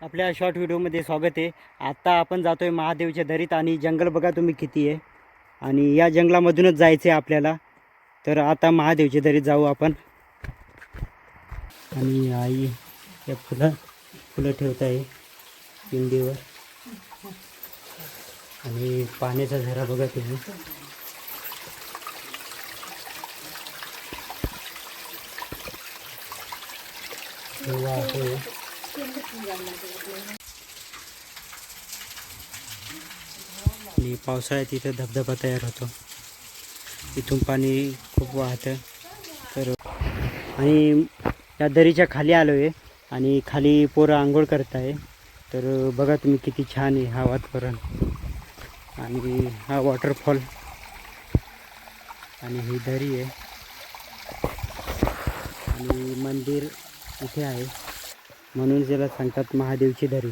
आपल्या शॉर्ट व्हिडिओमध्ये स्वागत आहे। आता आपण जातोय महादेवच्या दरीत आणि जंगल बघा तुम्ही किती आहे आणि या जंगलामधूनच जायचं आहे आपल्याला। तर आता महादेवच्या दरीत जाऊ आपण। आणि आई या फुलं ठेवत आहे पिंडीवर आणि पाण्याचा झरा बघा तुम्ही। आणि पावसाळ्यात इथं धबधबा तयार होतो, इथून पाणी खूप वाहतं। तर आणि या दरीच्या खाली आलो आहे आणि खाली पोरं आंघोळ करत आहे। तर बघा तुम्ही किती छान आहे हा वातावरण आणि हा वॉटरफॉल आणि ही दरी आहे आणि मंदिर इथे आहे, म्हणून ज्याला सांगतात महादेवची दरी।